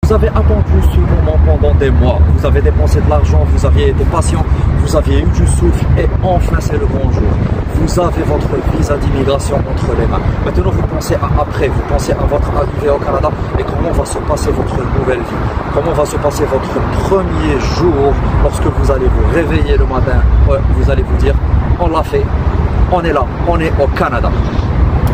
Vous avez attendu ce moment pendant des mois, vous avez dépensé de l'argent, vous aviez été patient, vous aviez eu du souffle et enfin c'est le grand jour. Vous avez votre visa d'immigration entre les mains. Maintenant vous pensez à après, vous pensez à votre arrivée au Canada et comment va se passer votre nouvelle vie. Comment va se passer votre premier jour lorsque vous allez vous réveiller le matin. Vous allez vous dire, on l'a fait, on est là, on est au Canada.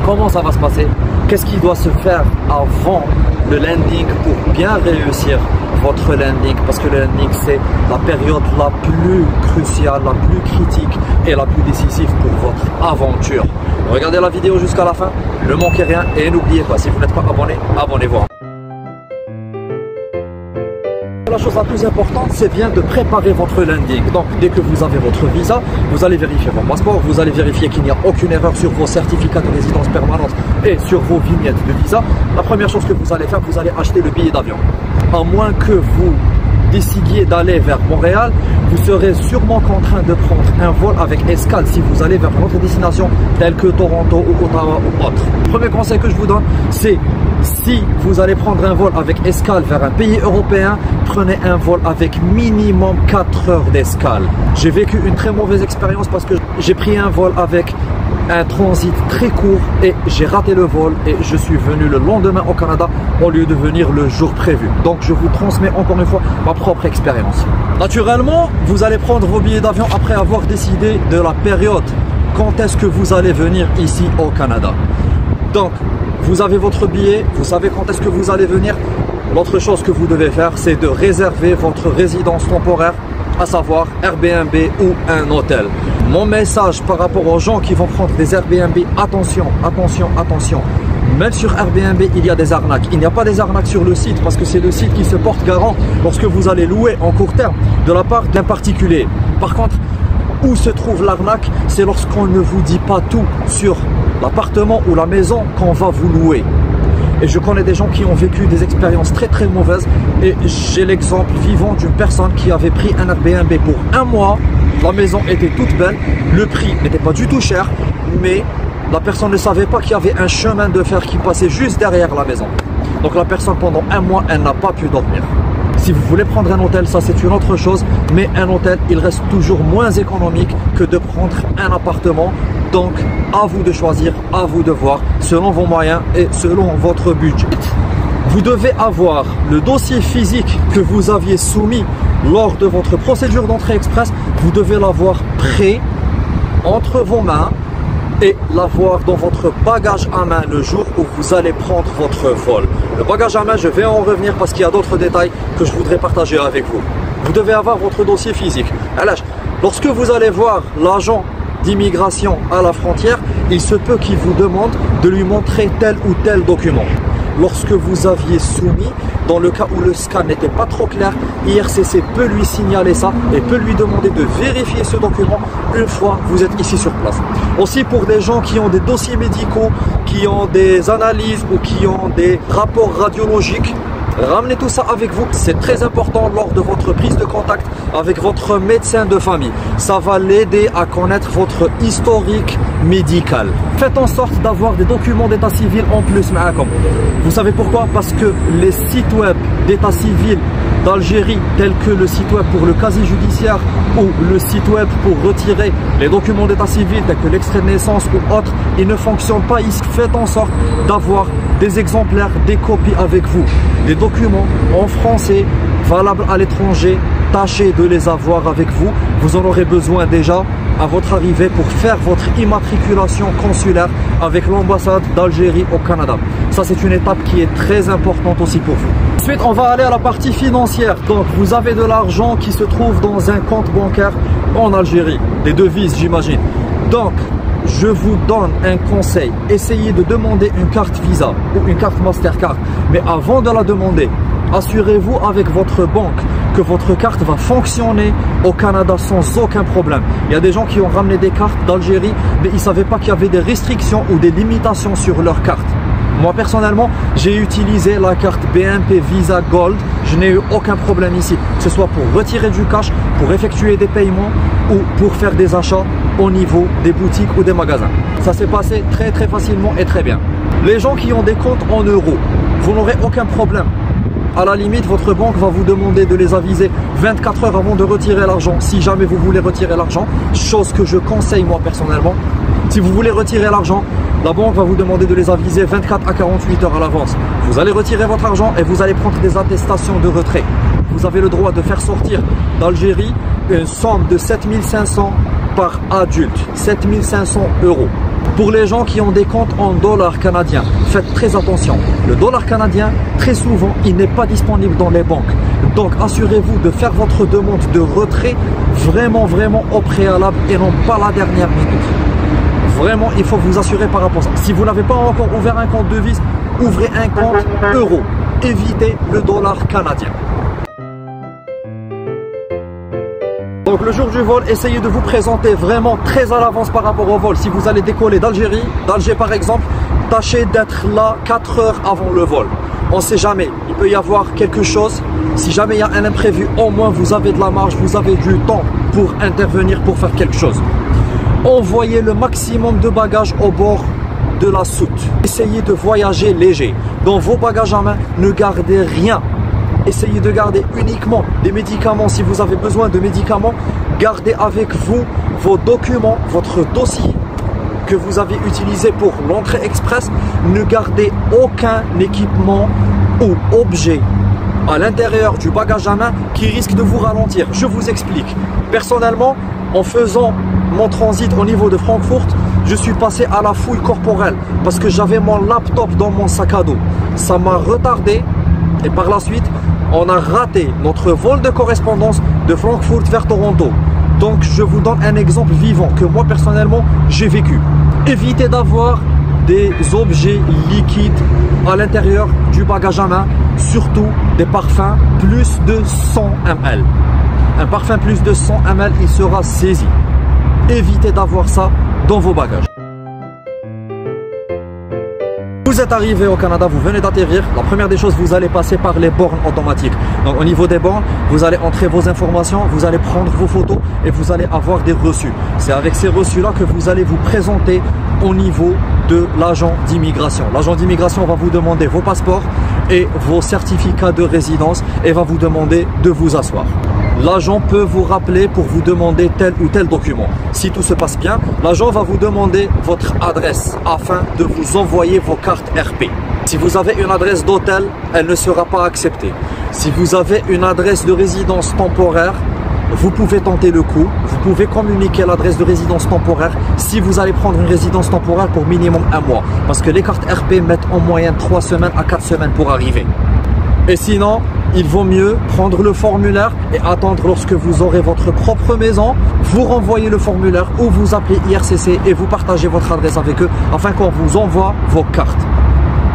Comment ça va se passer? Qu'est-ce qui doit se faire avant le landing pour bien réussir votre landing? Parce que le landing, c'est la période la plus cruciale, la plus critique et la plus décisive pour votre aventure. Regardez la vidéo jusqu'à la fin, ne manquez rien et n'oubliez pas, si vous n'êtes pas abonné, abonnez-vous. La chose la plus importante, c'est bien de préparer votre landing. Donc, dès que vous avez votre visa, vous allez vérifier vos passeports, vous allez vérifier qu'il n'y a aucune erreur sur vos certificats de résidence permanente et sur vos vignettes de visa. La première chose que vous allez faire, vous allez acheter le billet d'avion. À moins que vous décidiez d'aller vers Montréal, vous serez sûrement contraint de prendre un vol avec escale si vous allez vers une autre destination telle que Toronto ou Ottawa ou autre. Le premier conseil que je vous donne, c'est si vous allez prendre un vol avec escale vers un pays européen, prenez un vol avec minimum 4 heures d'escale. J'ai vécu une très mauvaise expérience parce que j'ai pris un vol avec un transit très court et j'ai raté le vol et je suis venu le lendemain au Canada au lieu de venir le jour prévu. Donc je vous transmets encore une fois ma propre expérience. Naturellement, vous allez prendre vos billets d'avion après avoir décidé de la période quand est-ce que vous allez venir ici au Canada. Donc vous avez votre billet, vous savez quand est-ce que vous allez venir. L'autre chose que vous devez faire, c'est de réserver votre résidence temporaire, à savoir Airbnb ou un hôtel. Mon message par rapport aux gens qui vont prendre des Airbnb, attention, attention, attention. Même sur Airbnb, il y a des arnaques. Il n'y a pas des arnaques sur le site parce que c'est le site qui se porte garant lorsque vous allez louer en court terme de la part d'un particulier. Par contre, où se trouve l'arnaque, c'est lorsqu'on ne vous dit pas tout sur l'appartement ou la maison qu'on va vous louer. Et je connais des gens qui ont vécu des expériences très très mauvaises et j'ai l'exemple vivant d'une personne qui avait pris un Airbnb pour un mois. La maison était toute belle, le prix n'était pas du tout cher, mais la personne ne savait pas qu'il y avait un chemin de fer qui passait juste derrière la maison. Donc la personne pendant un mois, elle n'a pas pu dormir. Si vous voulez prendre un hôtel, ça c'est une autre chose, mais un hôtel, il reste toujours moins économique que de prendre un appartement. Donc, à vous de choisir, à vous de voir, selon vos moyens et selon votre budget. Vous devez avoir le dossier physique que vous aviez soumis lors de votre procédure d'entrée express. Vous devez l'avoir prêt entre vos mains et l'avoir dans votre bagage à main le jour où vous allez prendre votre vol. Le bagage à main, je vais en revenir parce qu'il y a d'autres détails que je voudrais partager avec vous. Vous devez avoir votre dossier physique. Alors, lorsque vous allez voir l'agent d'immigration à la frontière, il se peut qu'il vous demande de lui montrer tel ou tel document. Lorsque vous aviez soumis, dans le cas où le scan n'était pas trop clair, IRCC peut lui signaler ça et peut lui demander de vérifier ce document une fois que vous êtes ici sur place. Aussi pour des gens qui ont des dossiers médicaux, qui ont des analyses ou qui ont des rapports radiologiques, ramenez tout ça avec vous, c'est très important lors de votre prise de contact avec votre médecin de famille. Ça va l'aider à connaître votre historique médical. Faites en sorte d'avoir des documents d'état civil en plus. Vous savez pourquoi? Parce que les sites web d'état civil d'Algérie, tels que le site web pour le casier judiciaire ou le site web pour retirer les documents d'état civil, tels que l'extrait de naissance ou autre, ils ne fonctionnent pas ici. Faites en sorte d'avoir des exemplaires, des copies avec vous. Des documents en français, valables à l'étranger, tâchez de les avoir avec vous. Vous en aurez besoin déjà à votre arrivée pour faire votre immatriculation consulaire avec l'ambassade d'Algérie au Canada. Ça, c'est une étape qui est très importante aussi pour vous. Ensuite, on va aller à la partie financière. Donc, vous avez de l'argent qui se trouve dans un compte bancaire en Algérie. Des devises, j'imagine. Donc, je vous donne un conseil. Essayez de demander une carte Visa ou une carte Mastercard. Mais avant de la demander, assurez-vous avec votre banque que votre carte va fonctionner au Canada sans aucun problème. Il y a des gens qui ont ramené des cartes d'Algérie, mais ils ne savaient pas qu'il y avait des restrictions ou des limitations sur leur carte. Moi personnellement, j'ai utilisé la carte BNP Visa Gold. Je n'ai eu aucun problème ici, que ce soit pour retirer du cash, pour effectuer des paiements ou pour faire des achats au niveau des boutiques ou des magasins. Ça s'est passé très facilement et très bien. Les gens qui ont des comptes en euros, vous n'aurez aucun problème. À la limite, votre banque va vous demander de les aviser 24 heures avant de retirer l'argent, si jamais vous voulez retirer l'argent, chose que je conseille moi personnellement. Si vous voulez retirer l'argent, la banque va vous demander de les aviser 24 à 48 heures à l'avance. Vous allez retirer votre argent et vous allez prendre des attestations de retrait. Vous avez le droit de faire sortir d'Algérie une somme de 7500 par adulte, 7500 €. Pour les gens qui ont des comptes en dollars canadiens, faites très attention. Le dollar canadien, très souvent, il n'est pas disponible dans les banques. Donc, assurez-vous de faire votre demande de retrait vraiment au préalable et non pas la dernière minute. Vraiment, il faut vous assurer par rapport à ça. Si vous n'avez pas encore ouvert un compte devise, ouvrez un compte euro. Évitez le dollar canadien. Donc le jour du vol, essayez de vous présenter vraiment très à l'avance par rapport au vol. Si vous allez décoller d'Algérie, d'Alger par exemple, tâchez d'être là 4 heures avant le vol. On ne sait jamais, il peut y avoir quelque chose. Si jamais il y a un imprévu, au moins vous avez de la marge, vous avez du temps pour intervenir, pour faire quelque chose. Envoyez le maximum de bagages au bord de la soute. Essayez de voyager léger. Dans vos bagages à main, ne gardez rien. Essayez de garder uniquement des médicaments. Si vous avez besoin de médicaments, gardez avec vous vos documents, votre dossier que vous avez utilisé pour l'entrée express. Ne gardez aucun équipement ou objet à l'intérieur du bagage à main qui risque de vous ralentir. Je vous explique. Personnellement, en faisant mon transit au niveau de Francfort, je suis passé à la fouille corporelle parce que j'avais mon laptop dans mon sac à dos. Ça m'a retardé et par la suite, on a raté notre vol de correspondance de Francfort vers Toronto. Donc je vous donne un exemple vivant que moi personnellement j'ai vécu. Évitez d'avoir des objets liquides à l'intérieur du bagage à main, surtout des parfums plus de 100 ml. Un parfum plus de 100 ml, il sera saisi. Évitez d'avoir ça dans vos bagages. Vous êtes arrivé au Canada, vous venez d'atterrir. La première des choses, vous allez passer par les bornes automatiques. Donc au niveau des bornes, vous allez entrer vos informations, vous allez prendre vos photos et vous allez avoir des reçus. C'est avec ces reçus-là que vous allez vous présenter au niveau de l'agent d'immigration. L'agent d'immigration va vous demander vos passeports et vos certificats de résidence et va vous demander de vous asseoir. L'agent peut vous rappeler pour vous demander tel ou tel document. Si tout se passe bien, l'agent va vous demander votre adresse afin de vous envoyer vos cartes RP. Si vous avez une adresse d'hôtel, elle ne sera pas acceptée. Si vous avez une adresse de résidence temporaire, vous pouvez tenter le coup. Vous pouvez communiquer l'adresse de résidence temporaire si vous allez prendre une résidence temporaire pour minimum 1 mois. Parce que les cartes RP mettent en moyenne 3 semaines à 4 semaines pour arriver. Et sinon, il vaut mieux prendre le formulaire et attendre lorsque vous aurez votre propre maison. Vous renvoyez le formulaire ou vous appelez IRCC et vous partagez votre adresse avec eux afin qu'on vous envoie vos cartes.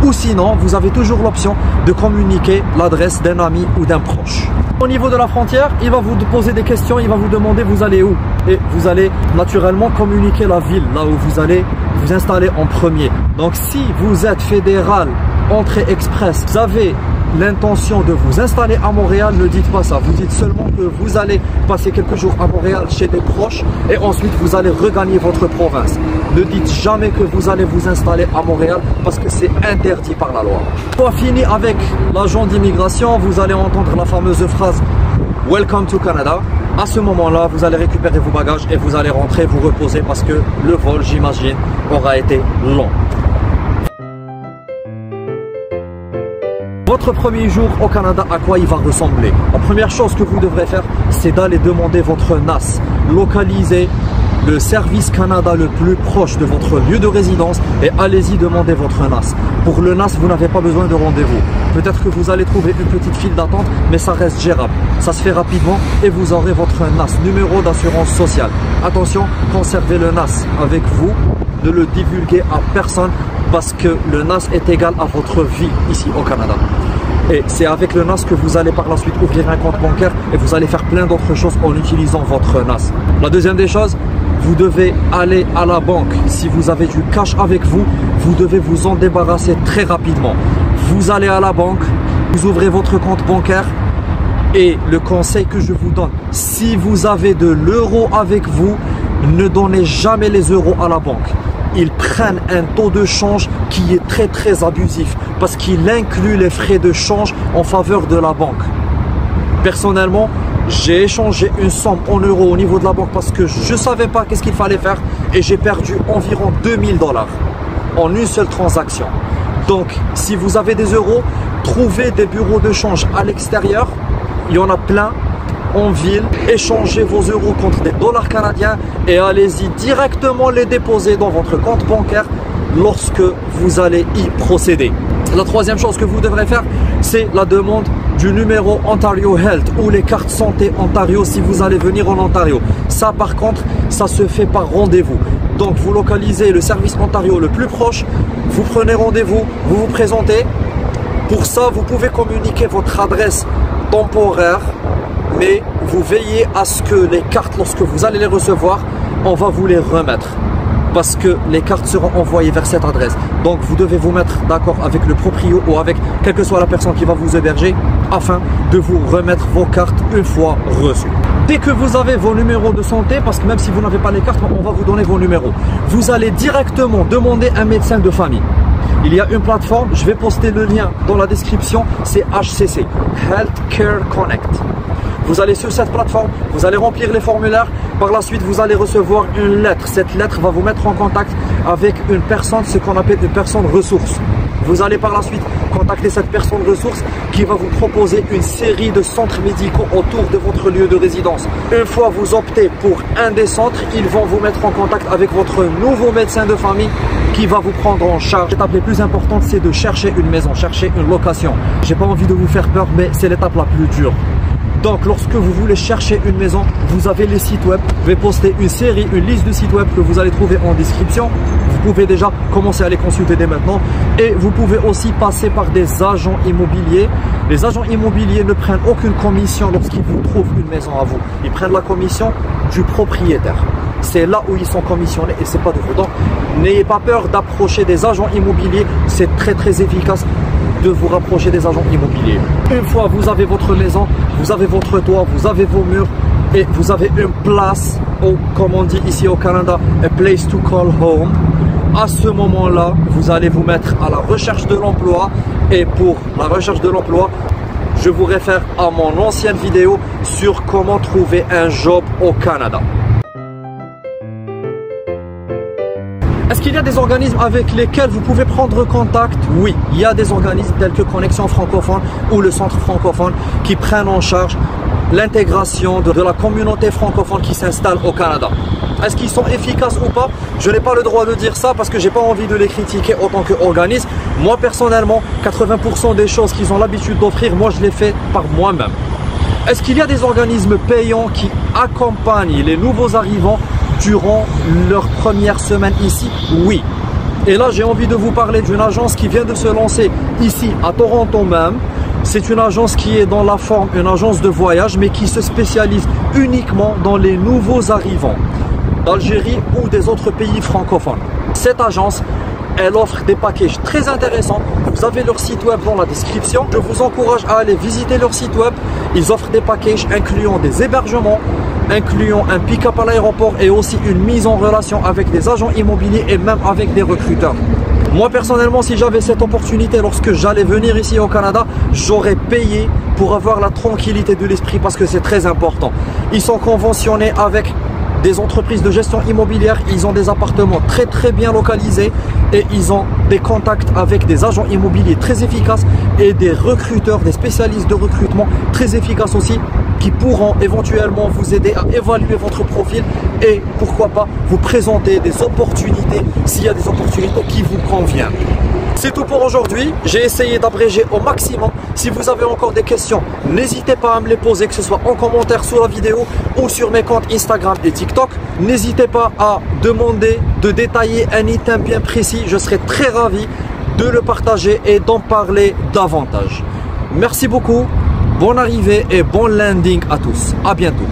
Ou sinon, vous avez toujours l'option de communiquer l'adresse d'un ami ou d'un proche. Au niveau de la frontière, il va vous poser des questions, il va vous demander vous allez où. Et vous allez naturellement communiquer la ville, là où vous allez vous installer en premier. Donc si vous êtes fédéral, entrée express, vous avez l'intention de vous installer à Montréal, ne dites pas ça. Vous dites seulement que vous allez passer quelques jours à Montréal chez des proches et ensuite vous allez regagner votre province. Ne dites jamais que vous allez vous installer à Montréal parce que c'est interdit par la loi. Une fois fini avec l'agent d'immigration, vous allez entendre la fameuse phrase « Welcome to Canada ». À ce moment-là, vous allez récupérer vos bagages et vous allez rentrer, vous reposer parce que le vol, j'imagine, aura été long. Votre premier jour au Canada, à quoi il va ressembler? La première chose que vous devrez faire, c'est d'aller demander votre NAS. Localisez le service Canada le plus proche de votre lieu de résidence et allez-y demander votre NAS. Pour le NAS, vous n'avez pas besoin de rendez-vous. Peut-être que vous allez trouver une petite file d'attente, mais ça reste gérable. Ça se fait rapidement et vous aurez votre NAS, numéro d'assurance sociale. Attention, conservez le NAS avec vous, ne le divulguez à personne parce que le NAS est égal à votre vie ici au Canada. Et c'est avec le NAS que vous allez par la suite ouvrir un compte bancaire et vous allez faire plein d'autres choses en utilisant votre NAS. La deuxième des choses, vous devez aller à la banque. Si vous avez du cash avec vous, vous devez vous en débarrasser très rapidement. Vous allez à la banque, vous ouvrez votre compte bancaire et le conseil que je vous donne, si vous avez de l'euro avec vous, ne donnez jamais les euros à la banque. ils prennent un taux de change qui est très abusif parce qu'il inclut les frais de change en faveur de la banque. Personnellement, j'ai échangé une somme en euros au niveau de la banque parce que je ne savais pas qu'est-ce qu'il fallait faire et j'ai perdu environ 2000 $ en une seule transaction. Donc, si vous avez des euros, trouvez des bureaux de change à l'extérieur. Il y en a plein en ville. Échangez vos euros contre des dollars canadiens et allez-y directement les déposer dans votre compte bancaire lorsque vous allez y procéder. La troisième chose que vous devrez faire, c'est la demande du numéro Ontario Health ou les cartes santé Ontario si vous allez venir en Ontario. Ça par contre, ça se fait par rendez-vous. Donc vous localisez le service Ontario le plus proche, vous prenez rendez-vous, vous vous présentez. Pour ça, vous pouvez communiquer votre adresse temporaire, mais vous veillez à ce que les cartes, lorsque vous allez les recevoir, on va vous les remettre. Parce que les cartes seront envoyées vers cette adresse. Donc vous devez vous mettre d'accord avec le proprio ou avec quelle que soit la personne qui va vous héberger afin de vous remettre vos cartes une fois reçues. Dès que vous avez vos numéros de santé, parce que même si vous n'avez pas les cartes, on va vous donner vos numéros. Vous allez directement demander un médecin de famille. Il y a une plateforme, je vais poster le lien dans la description, c'est HCC, Healthcare Connect. Vous allez sur cette plateforme, vous allez remplir les formulaires. Par la suite, vous allez recevoir une lettre. Cette lettre va vous mettre en contact avec une personne, ce qu'on appelle une personne ressource. Vous allez par la suite contacter cette personne ressource qui va vous proposer une série de centres médicaux autour de votre lieu de résidence. Une fois vous optez pour un des centres, ils vont vous mettre en contact avec votre nouveau médecin de famille qui va vous prendre en charge. L'étape la plus importante, c'est de chercher une maison, chercher une location. J'ai pas envie de vous faire peur, mais c'est l'étape la plus dure. Donc lorsque vous voulez chercher une maison, vous avez les sites web. Je vais poster une liste de sites web que vous allez trouver en description. Vous pouvez déjà commencer à les consulter dès maintenant. Et vous pouvez aussi passer par des agents immobiliers. Les agents immobiliers ne prennent aucune commission lorsqu'ils vous trouvent une maison à vous. Ils prennent la commission du propriétaire. C'est là où ils sont commissionnés et c'est pas de vous. Donc n'ayez pas peur d'approcher des agents immobiliers. C'est très efficace de vous rapprocher des agents immobiliers. Une fois vous avez votre maison, vous avez votre toit, vous avez vos murs et vous avez une place, comme on dit ici au Canada, a place to call home. À ce moment-là, vous allez vous mettre à la recherche de l'emploi et pour la recherche de l'emploi, je vous réfère à mon ancienne vidéo sur comment trouver un job au Canada. Est-ce qu'il y a des organismes avec lesquels vous pouvez prendre contact? Oui, il y a des organismes tels que Connexion francophone ou le Centre francophone qui prennent en charge l'intégration de la communauté francophone qui s'installe au Canada. Est-ce qu'ils sont efficaces ou pas? Je n'ai pas le droit de dire ça parce que j'ai pas envie de les critiquer en tant qu'organisme. Moi personnellement, 80% des choses qu'ils ont l'habitude d'offrir, moi je les fais par moi-même. Est-ce qu'il y a des organismes payants qui accompagnent les nouveaux arrivants durant leur première semaine ici? Oui. Et là, j'ai envie de vous parler d'une agence qui vient de se lancer ici à Toronto même. C'est une agence qui est dans la forme, une agence de voyage, mais qui se spécialise uniquement dans les nouveaux arrivants d'Algérie ou des autres pays francophones. Cette agence, elle offre des packages très intéressants. Vous avez leur site web dans la description. Je vous encourage à aller visiter leur site web. Ils offrent des packages incluant des hébergements, incluant un pick-up à l'aéroport et aussi une mise en relation avec des agents immobiliers et même avec des recruteurs. Moi personnellement, si j'avais cette opportunité lorsque j'allais venir ici au Canada, j'aurais payé pour avoir la tranquillité de l'esprit parce que c'est très important. Ils sont conventionnés avec des entreprises de gestion immobilière, ils ont des appartements très bien localisés et ils ont des contacts avec des agents immobiliers très efficaces et des recruteurs, des spécialistes de recrutement très efficaces aussi qui pourront éventuellement vous aider à évaluer votre profil et pourquoi pas vous présenter des opportunités s'il y a des opportunités qui vous conviennent. C'est tout pour aujourd'hui, j'ai essayé d'abréger au maximum. Si vous avez encore des questions, n'hésitez pas à me les poser, que ce soit en commentaire sous la vidéo ou sur mes comptes Instagram et TikTok. N'hésitez pas à demander de détailler un item bien précis, je serai très ravi de le partager et d'en parler davantage. Merci beaucoup, bonne arrivée et bon landing à tous, à bientôt.